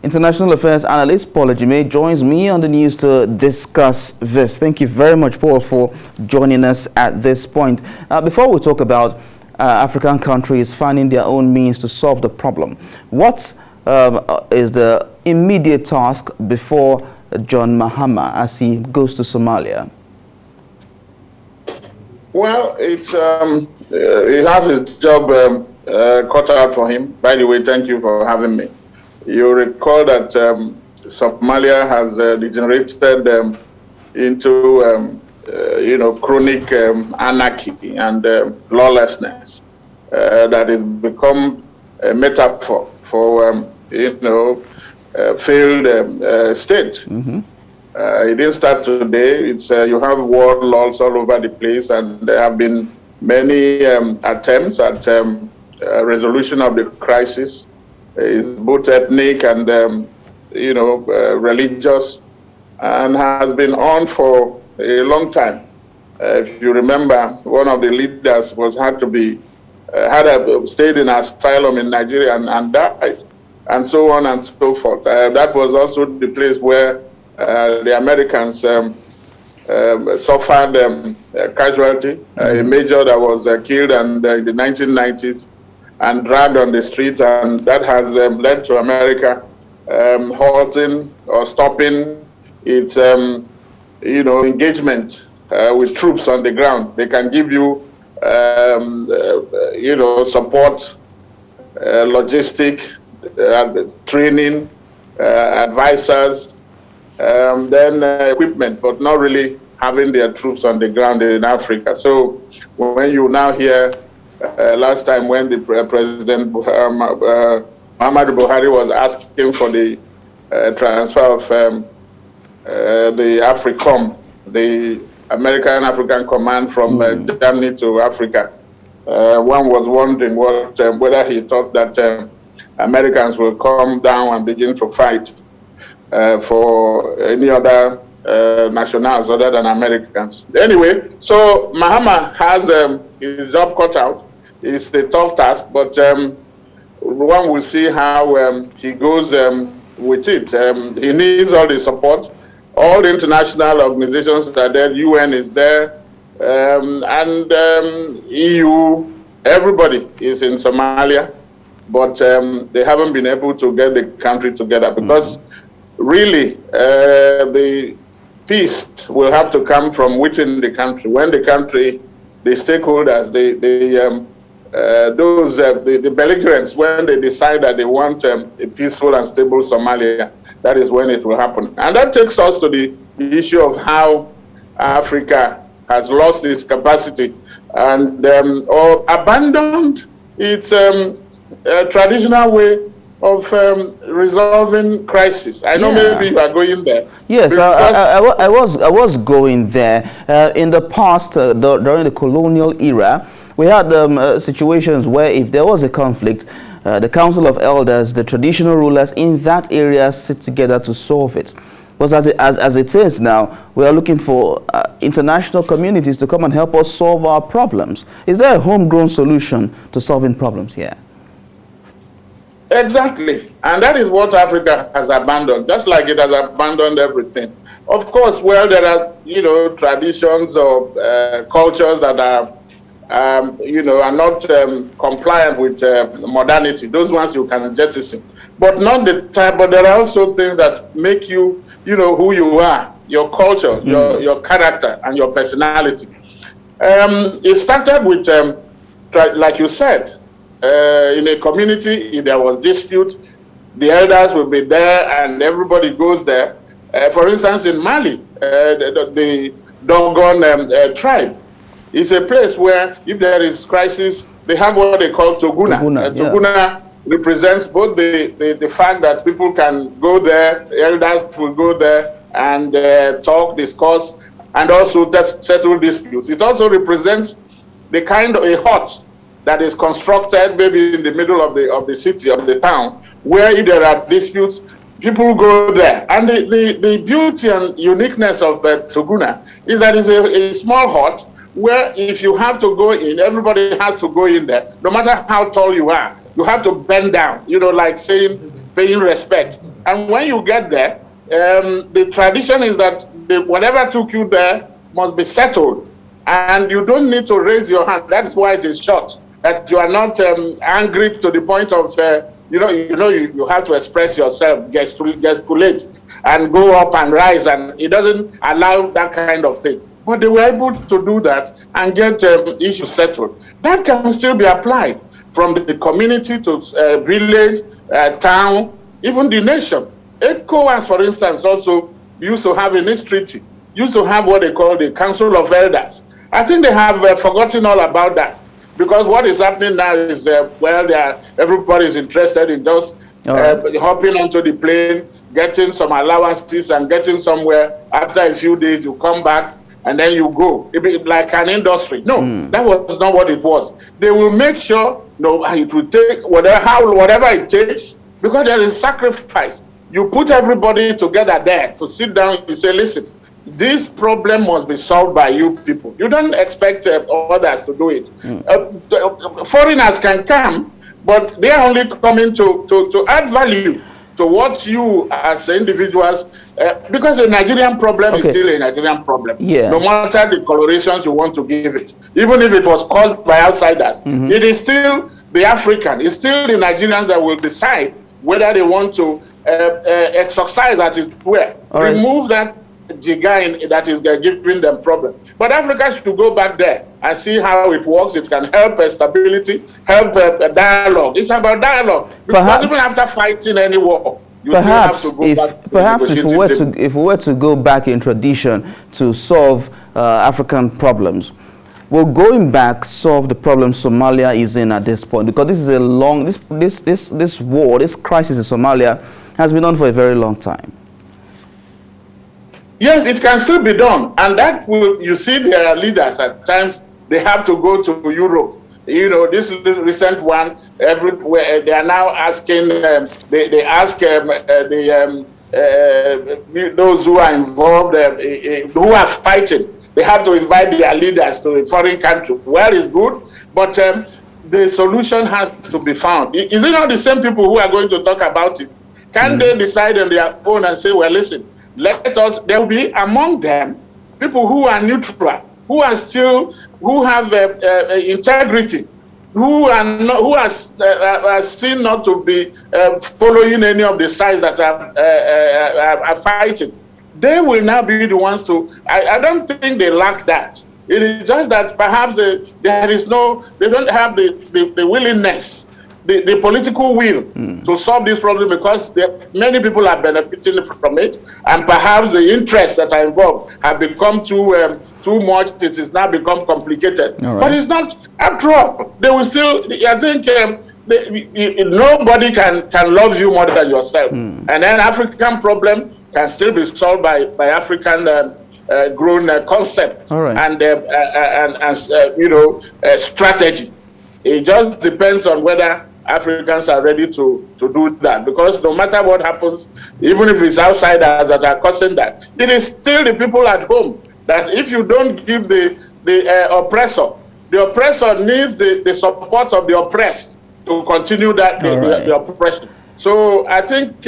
International Affairs Analyst Paul Ejime joins me on the news to discuss this. Thank you very much, Paul, for joining us at this point. Before we talk about African countries finding their own means to solve the problem, what is the immediate task before John Mahama as he goes to Somalia? Well, he has his job cut out for him. By the way, thank you for having me. You recall that Somalia has degenerated into, chronic anarchy and lawlessness that has become a metaphor for, failed state. Mm-hmm. It didn't start today. It's you have warlords all over the place, and there have been many attempts at resolution of the crisis. It's both ethnic and religious, and has been on for a long time. If you remember, one of the leaders had stayed in asylum in Nigeria and died, and so on and so forth. That was also the place where the Americans suffered casualty. A major that was killed in the 1990s and dragged on the streets, and that has led to America halting or stopping its engagement with troops on the ground. They can give you support, logistic, training, advisors, then equipment, but not really having their troops on the ground in Africa. So when you now hear last time when the President Muhammadu Buhari was asking for the transfer of the AFRICOM, the American African Command from Germany to Africa, one was wondering whether he thought that Americans will come down and begin to fight for any other nationals other than Americans. Anyway, so Mahama has his job cut out. It's a tough task, but one will see how he goes with it. He needs all the support. All the international organizations that are there, UN is there, and EU, everybody is in Somalia, but they haven't been able to get the country together because really the peace will have to come from within the country. When the country, the stakeholders, the belligerents, when they decide that they want a peaceful and stable Somalia, that is when it will happen. And that takes us to the issue of how Africa has lost its capacity and or abandoned its traditional way of resolving crisis. I know maybe you are going there. Yes, I was going there. In the past, during the colonial era, we had situations where if there was a conflict, the Council of Elders, the traditional rulers in that area sit together to solve it. But as it is now, we are looking for international communities to come and help us solve our problems. Is there a homegrown solution to solving problems here? Exactly. And that is what Africa has abandoned, just like it has abandoned everything. Of course, well, there are, traditions or cultures that are are not compliant with modernity. Those ones you can jettison, but not the time. But there are also things that make you, who you are, your culture, your character, and your personality. It started with, like you said, in a community, if there was dispute, the elders will be there, and everybody goes there. For instance, in Mali, the Dogon tribe. It's a place where, if there is crisis, they have what they call Toguna. Toguna represents both the fact that people can go there, elders will go there and talk, discuss, and also settle disputes. It also represents the kind of a hut that is constructed maybe in the middle of the city, of the town, where if there are disputes, people go there. And the beauty and uniqueness of Toguna is that it's a small hut where if you have to go in, everybody has to go in there. No matter how tall you are, you have to bend down. Like saying, paying respect. And when you get there, the tradition is that whatever took you there must be settled. And you don't need to raise your hand. That's why it is short. That you are not angry to the point of, you have to express yourself, gesticulate, and go up and rise. And it doesn't allow that kind of thing. But they were able to do that and get issues settled. That can still be applied from the community to village, town, even the nation. ECOWAS, for instance, also used to have in its treaty, used to have what they call the Council of Elders. I think they have forgotten all about that, because what is happening now is, everybody is interested in just hopping onto the plane, getting some allowances and getting somewhere. After a few days, you come back and then you go. It be like an industry. No, that was not what it was. They will make sure, it will take whatever it takes, because there is sacrifice. You put everybody together there to sit down and say, listen, this problem must be solved by you people. You don't expect others to do it. Foreigners can come, but they are only coming to add value to what you as individuals, because the Nigerian problem is still a Nigerian problem. Yeah. No matter the colorations you want to give it, even if it was caused by outsiders, it is still the African, it's still the Nigerians that will decide whether they want to exercise at its where. Remove that jiga that is giving them problem. But Africa should go back there and see how it works. It can help stability, help dialogue. It's about dialogue. Because even after fighting any war, you have to go back to if we were to go back in tradition to solve African problems, will going back solve the problem Somalia is in at this point? Because this is a long, this war, this crisis in Somalia has been on for a very long time. Yes, it can still be done, and that will, you see, their leaders at times they have to go to Europe. This recent one, everywhere they are now asking. They ask those who are involved, who are fighting. They have to invite their leaders to a foreign country. Well, it's good, but the solution has to be found. Is it not the same people who are going to talk about it? Can they decide on their own and say, well, listen, there will be among them people who are neutral, who are still, who have integrity, who are seen not to be following any of the sides that are fighting. They will now be the ones to. I don't think they lack that. It is just that perhaps they don't have the willingness, the political will to solve this problem, because many people are benefiting from it, and perhaps the interests that are involved have become too much. It has now become complicated. But it's not. After all, they will still. I think nobody can love you more than yourself, and then African problem can still be solved by African grown concept and strategy. It just depends on whether Africans are ready to do that, because no matter what happens, even if it's outsiders that are causing that, it is still the people at home that if you don't give the oppressor needs the support of the oppressed to continue that the oppression. So I think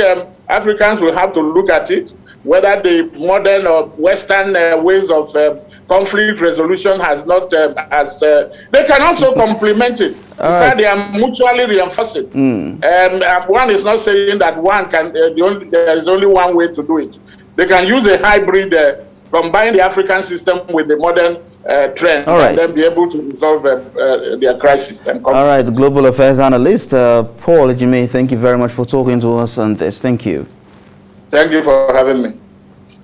Africans will have to look at it, whether the modern or Western ways of conflict resolution has not, they can also complement it. In fact, they are mutually reinforcing. One is not saying that one can, there is only one way to do it. They can use a hybrid, combine the African system with the modern trend, and then be able to resolve their crisis. And all right, Global Affairs Analyst, Paul Ejime, thank you very much for talking to us on this. Thank you. Thank you for having me.